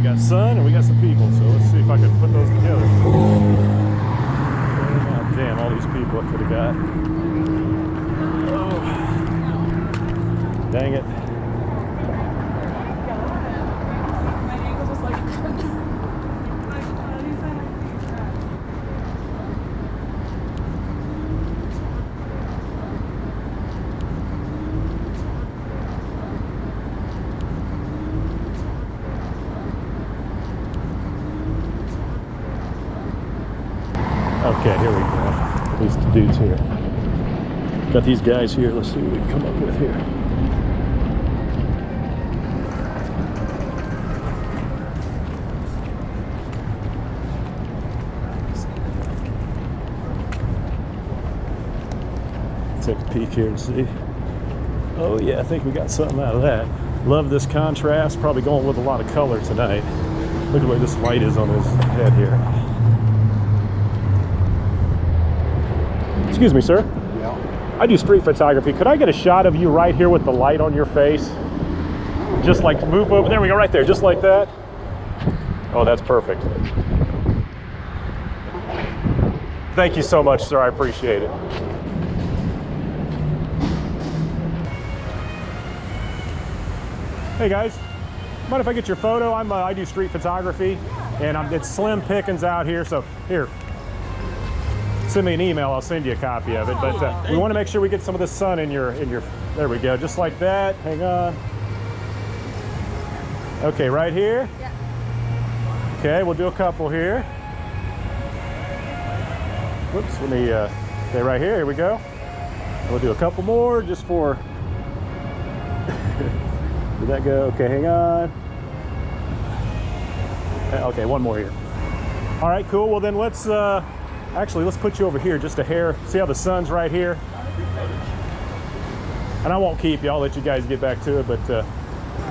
got sun and we got some people, so let's see if I can put those together. Oh, damn, all these people I could have got. Oh, dang it. Okay, here we go. At least the dudes here. Got these guys here. Let's see what we can come up with here. Take a peek here and see. Oh yeah, I think we got something out of that. Love this contrast. Probably going with a lot of color tonight. Look at the way this light is on his head here. Excuse me, sir. Yeah. I do street photography. Could I get a shot of you right here with the light on your face? Just like move over. There we go, right there, just like that. Oh, that's perfect. Thank you so much, sir. I appreciate it. Hey guys, mind if I get your photo? I do street photography, and it's slim pickings out here. So here. Send me an email, I'll send you a copy of it. But we want to make sure we get some of the sun in your, there we go, just like that. Hang on. Okay, right here? Yeah. Okay, we'll do a couple here. Whoops, let me, okay, right here, here we go. We'll do a couple more just for, did that go? Okay, hang on. Okay, one more here. All right, cool, well then let's, actually, let's put you over here just a hair. See how the sun's right here? And I won't keep you. I'll let you guys get back to it, but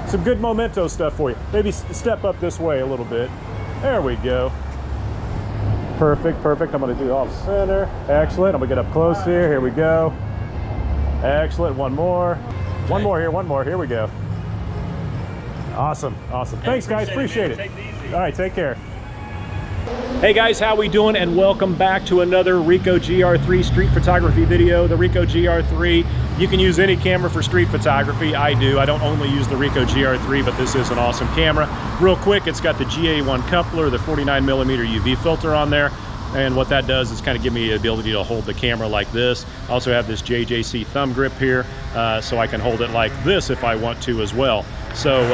some good memento stuff for you. Maybe step up this way a little bit. There we go. Perfect, perfect. I'm going to do off center. Excellent. I'm going to get up close here. Here we go. Excellent. One more. One more here. One more. Here we go. Awesome. Awesome. Thanks, guys. Appreciate it. All right. Take care. Hey guys, how we doing? And welcome back to another Ricoh GR III street photography video. The Ricoh GR III, you can use any camera for street photography. I do. I don't only use the Ricoh GR III, but this is an awesome camera. Real quick, it's got the GA1 coupler, the 49mm UV filter on there. And what that does is kind of give me the ability to hold the camera like this. I also have this JJC thumb grip here, so I can hold it like this if I want to as well. So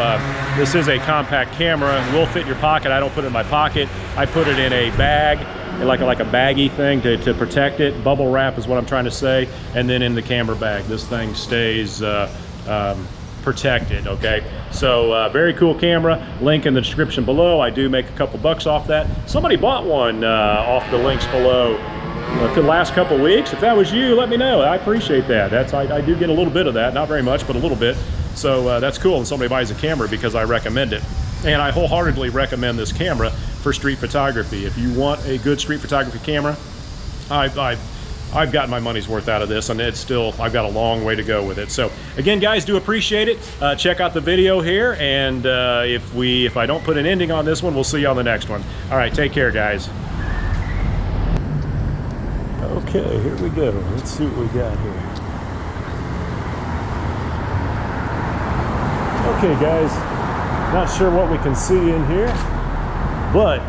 this is a compact camera. It will fit in your pocket. I don't put it in my pocket. I put it in a bag, like a baggy thing to protect it. Bubble wrap is what I'm trying to say. And then in the camera bag, this thing stays protected, okay? So very cool camera. Link in the description below. I do make a couple bucks off that. Somebody bought one off the links below the last couple weeks. If that was you, let me know. I appreciate that. I do get a little bit of that, not very much, but a little bit. So that's cool when somebody buys a camera because I recommend it. And I wholeheartedly recommend this camera for street photography. If you want a good street photography camera, I've gotten my money's worth out of this, and it's still, I've got a long way to go with it. So again, guys, do appreciate it. Check out the video here, and if I don't put an ending on this one, we'll see you on the next one. All right, take care, guys. Okay, here we go. Let's see what we got here. Okay, guys, not sure what we can see in here, but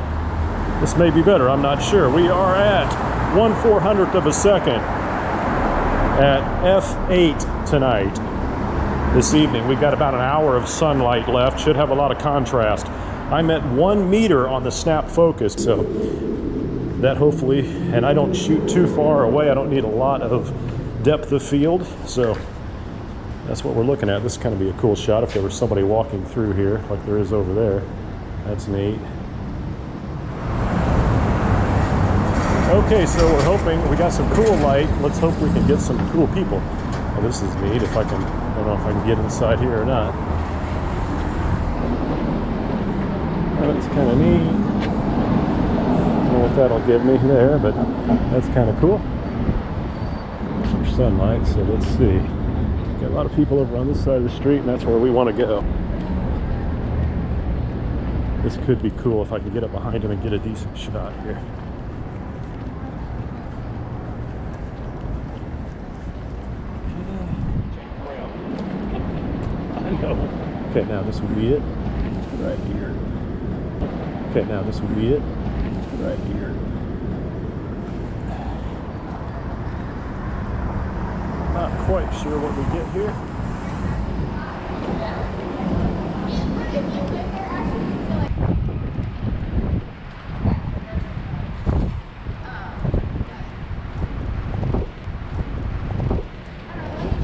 this may be better. I'm not sure. We are at 1/400th of a second at f8 tonight. This evening, we've got about an hour of sunlight left. Should have a lot of contrast. I'm at 1 meter on the snap focus, so that hopefully, and I don't shoot too far away. I don't need a lot of depth of field, so that's what we're looking at. This is kind of be a cool shot if there was somebody walking through here like there is over there. That's neat. Okay, so we're hoping we got some cool light. Let's hope we can get some cool people. Oh, this is neat. If I can, I don't know if I can get inside here or not. That's kind of neat. I don't know what that'll give me there, but that's kind of cool. There's sunlight, so let's see. Got a lot of people over on this side of the street, and that's where we want to go. This could be cool if I can get up behind him and get a decent shot here. I know. Okay, now this would be it. Right here. Okay, now this would be it. Right here. Not quite sure what we get here.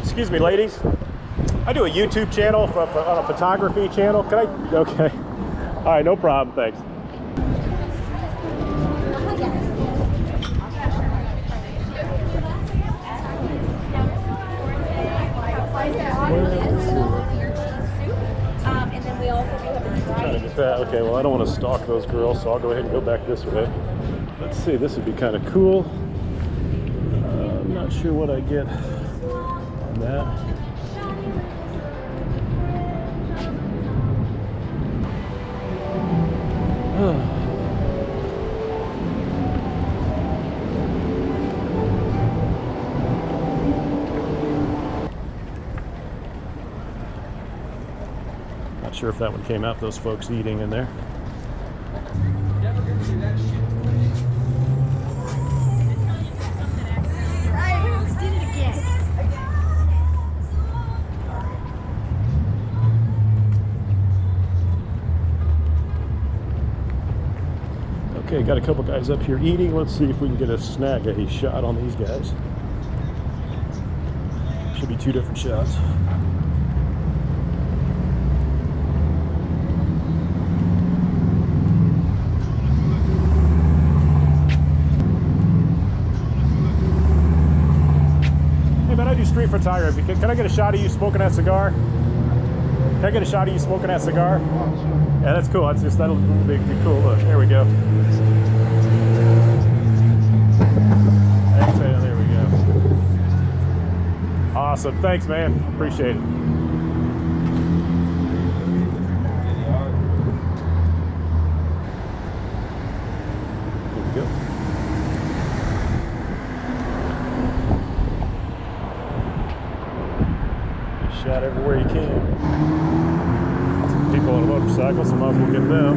Excuse me, ladies. I do a YouTube channel on a photography channel. Can I? Okay. All right, no problem. Thanks. And then we also do have a Trying to get that. Okay, well, I don't want to stalk those girls, so I'll go ahead and go back this way. Let's see, this would be kind of cool. I'm not sure what I get on that. Not sure if that one came out, those folks eating in there. Okay, got a couple guys up here eating. Let's see if we can get a snag a shot on these guys. Should be two different shots. Hey man, I do street photography. Can I get a shot of you smoking that cigar? Can I get a shot of you smoking that cigar? Yeah, that's cool. That's just, that'll be a cool look. There we go. Exhale, there we go. Awesome. Thanks, man. Appreciate it. Here we go. Shot everywhere you can. People on a motorcycle, so might as well get them.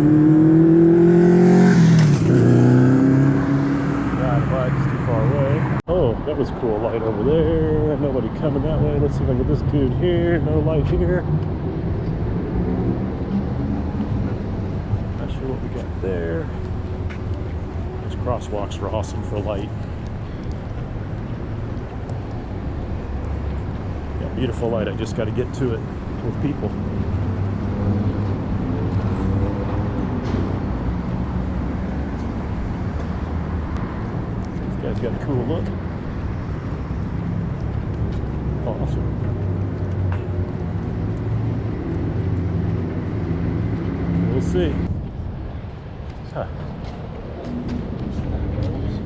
God, the bike's too far away. Oh, that was a cool light over there. Nobody coming that way. Let's see if I can get this dude here. No light here. Not sure what we got there. Those crosswalks are awesome for light. Yeah, beautiful light. I just got to get to it with people. This guy's got a cool look. Awesome. We'll see. Huh.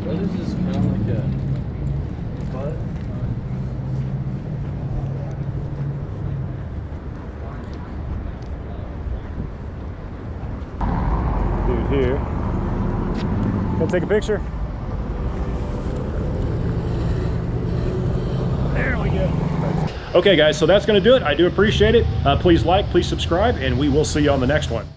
What is this kind of like a butt? Dude here. Can I take a picture? There we go. Okay guys, so that's going to do it. I do appreciate it. Please like, please subscribe, and we will see you on the next one.